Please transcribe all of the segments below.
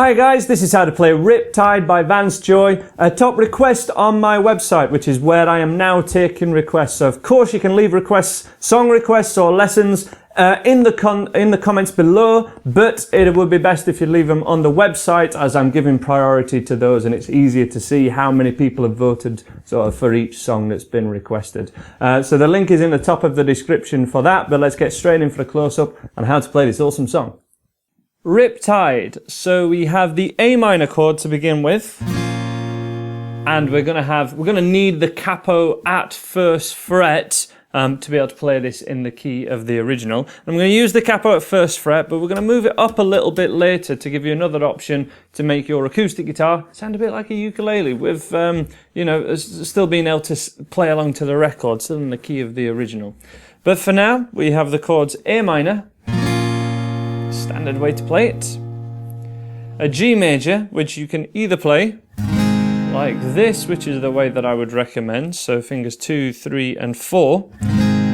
Hi guys, this is how to play Riptide by Vance Joy, a top request on my website, which is where I am now taking requests. So of course you can leave requests, song requests or lessons in the comments below, but it would be best if you leave them on the website, as I'm giving priority to those and it's easier to see how many people have voted sort of for each song that's been requested. So the link is in the top of the description for that, but let's get straight in for a close-up on how to play this awesome song. Riptide. So we have the A minor chord to begin with, and we're gonna need the capo at first fret to be able to play this in the key of the original. I'm going to use the capo at first fret, but we're going to move it up a little bit later to give you another option to make your acoustic guitar sound a bit like a ukulele with, you know, still being able to play along to the record, still in the key of the original. But for now, we have the chords A minor, standard way to play it, a G major, which you can either play like this, which is the way that I would recommend, so fingers 2, 3 and 4.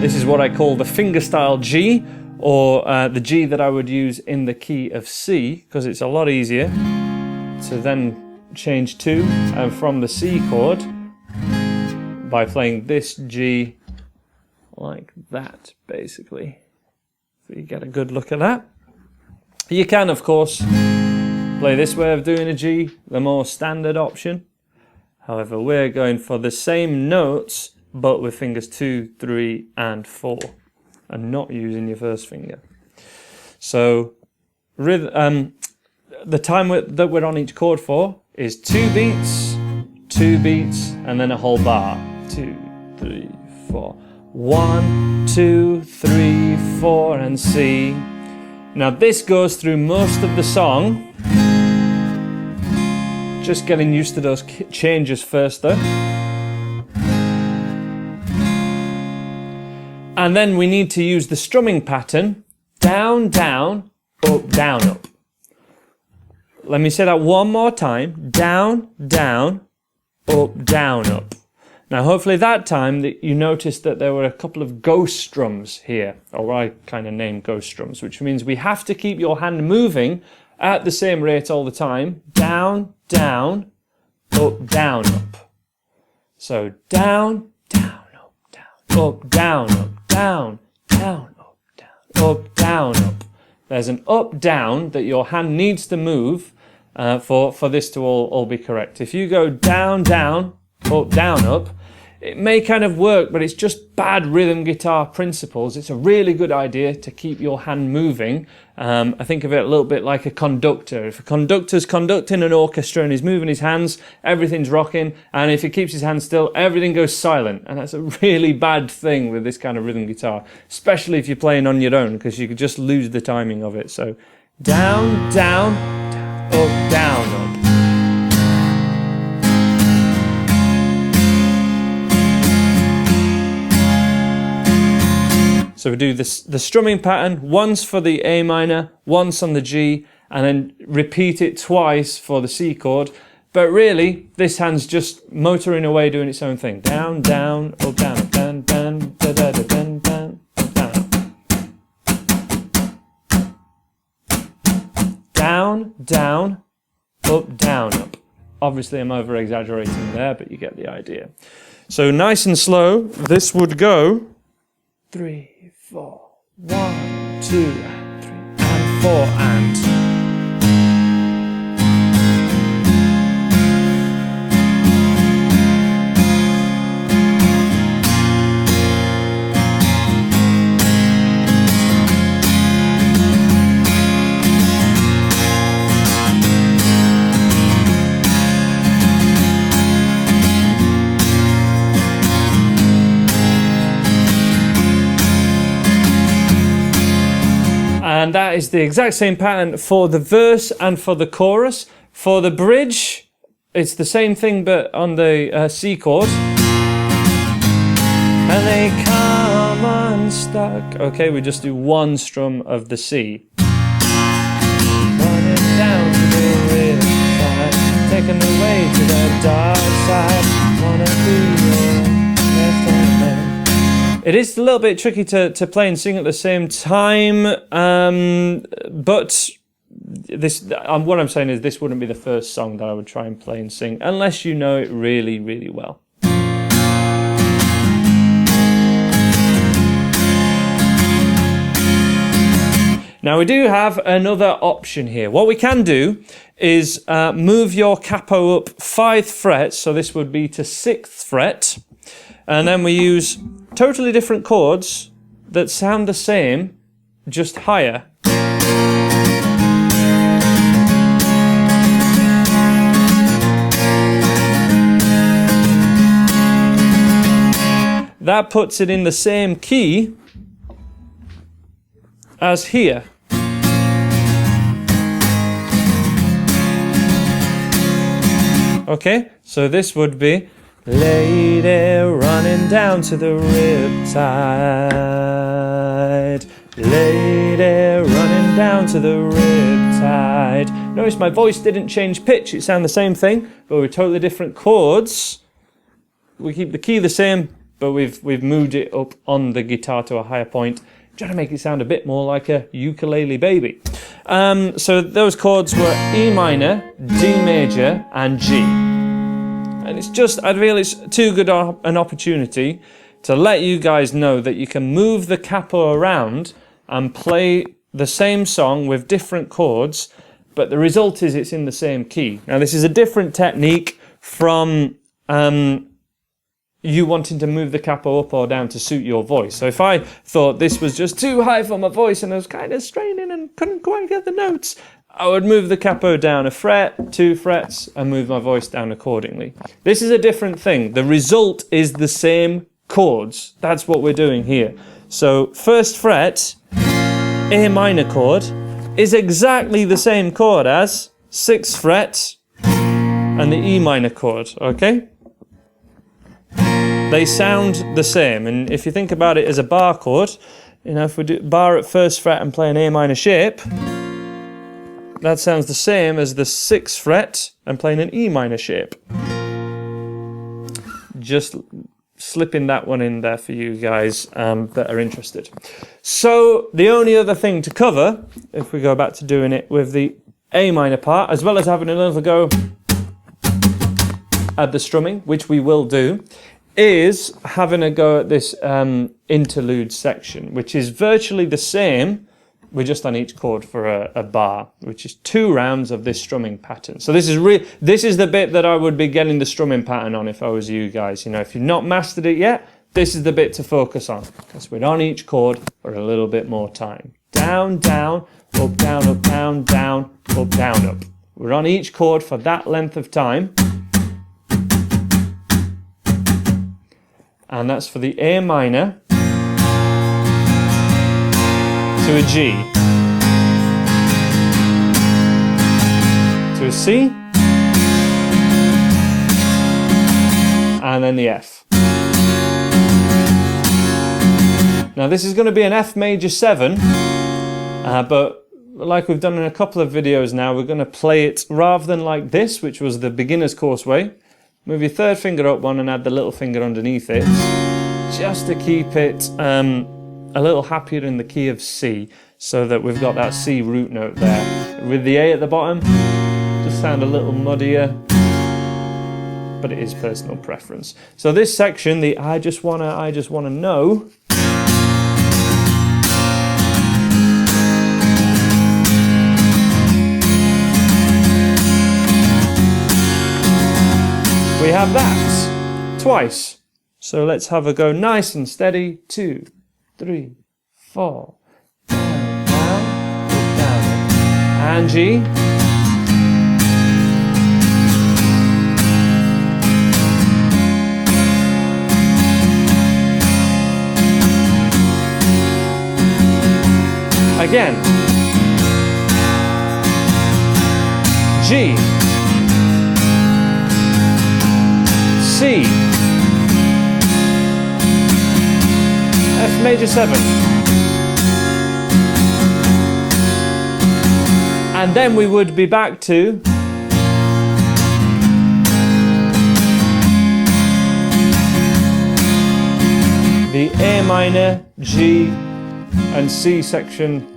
This is what I call the fingerstyle G, or the G that I would use in the key of C, because it's a lot easier to then change to from the C chord by playing this G like that, basically. So you get a good look at that. You can, of course, play this way of doing a G, the more standard option. However, we're going for the same notes, but with fingers 2, 3, and 4, and not using your first finger. So, the time that we're on each chord for is 2 beats, and then a whole bar. 2, 3, 4. 1, 2, 3, 4, and C. Now this goes through most of the song. Just getting used to those changes first though. And then we need to use the strumming pattern. Down, down, up, down, up. Let me say that one more time. Down, down, up, down, up. Now hopefully that time that you noticed that there were a couple of ghost strums here, or I kind of named ghost strums, which means we have to keep your hand moving at the same rate all the time. Down, down, up, down, up. So down, down, up, down, up, down, up, down, down, up, down, up, down, up. There's an up, down that your hand needs to move for this to all be correct. If you go down, down, up, down, up, it may kind of work, but it's just bad rhythm guitar principles. It's a really good idea to keep your hand moving. I think of it a little bit like a conductor. If a conductor's conducting an orchestra and he's moving his hands, everything's rocking, and if he keeps his hands still, everything goes silent. And that's a really bad thing with this kind of rhythm guitar, especially if you're playing on your own, because you could just lose the timing of it. So down, down, up, down, up. So we do this, the strumming pattern, once for the A minor, once on the G, and then repeat it twice for the C chord. But really, this hand's just motoring away doing its own thing. Down, down, up, down, up, down, down, da, da, da, down, down, down. Down, down, up, down, up. Obviously I'm over exaggerating there, but you get the idea. So nice and slow, this would go 3, 4, 1, 2, and 3, and 4, and. And that is the exact same pattern for the verse and for the chorus. For the bridge, it's the same thing but on the C chord. And they come unstuck. Okay, we just do one strum of the C. Running down to the riptide, taken away to the dark side. Wanna be your left hand man. It is a little bit tricky to play and sing at the same time, but what I'm saying is this wouldn't be the first song that I would try and play and sing unless you know it really, really well. Now we do have another option here. What we can do is move your capo up 5 frets, so this would be to 6th fret, and then we use totally different chords that sound the same, just higher. That puts it in the same key as here. Okay, so this would be lady running down to the riptide, lady running down to the riptide. Notice my voice didn't change pitch, it sounded the same thing, but with totally different chords. We keep the key the same, but we've moved it up on the guitar to a higher point, trying to make it sound a bit more like a ukulele baby. So those chords were E minor, D major, and G. And it's just, I feel it's too good an opportunity to let you guys know that you can move the capo around and play the same song with different chords, but the result is it's in the same key. Now this is a different technique from you wanting to move the capo up or down to suit your voice. So if I thought this was just too high for my voice and I was kind of straining and couldn't quite get the notes, I would move the capo down a fret, 2 frets, and move my voice down accordingly. This is a different thing. The result is the same chords. That's what we're doing here. So 1st fret, A minor chord, is exactly the same chord as 6th fret and the E minor chord, okay? They sound the same, and if you think about it as a bar chord, you know, if we do bar at 1st fret and play an A minor shape, that sounds the same as the 6th fret and playing an E minor shape. Just slipping that one in there for you guys that are interested. So the only other thing to cover, if we go back to doing it with the A minor part, as well as having another go at the strumming, which we will do, is having a go at this interlude section, which is virtually the same. We're just on each chord for a bar, which is 2 rounds of this strumming pattern. So this is the bit that I would be getting the strumming pattern on if I was you guys. You know, if you've not mastered it yet, this is the bit to focus on, because we're on each chord for a little bit more time. Down, down, up, down, up, down, down, up, down, up. We're on each chord for that length of time. And that's for the A minor to a G, to a C, and then the F. Now this is going to be an F major 7, but like we've done in a couple of videos now, we're going to play it rather than like this, which was the beginner's course way. Move your 3rd finger up one and add the little finger underneath it, just to keep it a little happier in the key of C, so that we've got that C root note there. With the A at the bottom, just sound a little muddier, but it is personal preference. So this section, the I just wanna know, we have that twice. So let's have a go nice and steady. 2, 3, 4. Down, down, down, and G. Again. G. C, F major 7, and then we would be back to the A minor, G and C section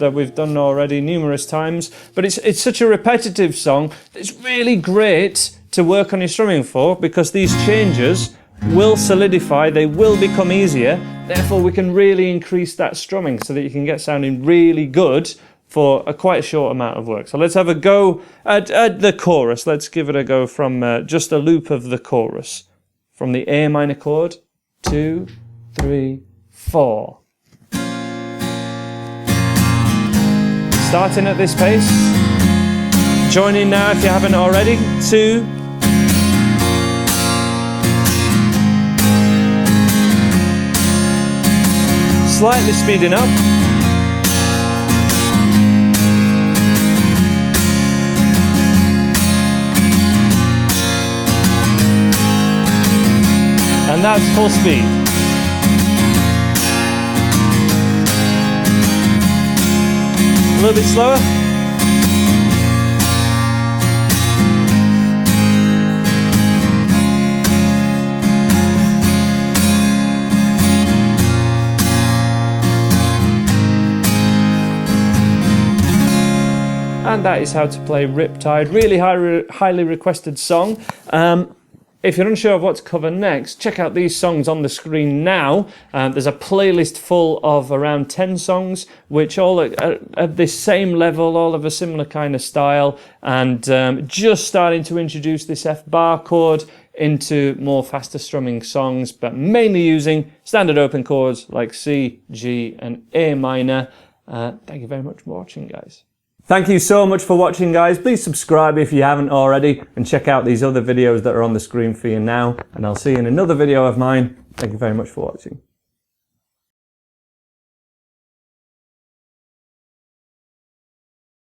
that we've done already numerous times, but it's such a repetitive song. It's really great to work on your strumming for, because these changes will solidify, they will become easier, therefore we can really increase that strumming so that you can get sounding really good for quite a short amount of work. So let's have a go at the chorus. Let's give it a go from just a loop of the chorus. From the A minor chord, 2, 3, 4. Starting at this pace. Join in now if you haven't already. 2, slightly speeding up. And that's full speed. A little bit slower. And that is how to play Riptide. Really highly requested song. If you're unsure of what to cover next, check out these songs on the screen now. There's a playlist full of around 10 songs, which all are at the same level, all of a similar kind of style, and just starting to introduce this F bar chord into more faster strumming songs, but mainly using standard open chords like C, G, and A minor. Thank you very much for watching, guys. Thank you so much for watching, guys. Please subscribe if you haven't already, and check out these other videos that are on the screen for you now. And I'll see you in another video of mine. Thank you very much for watching.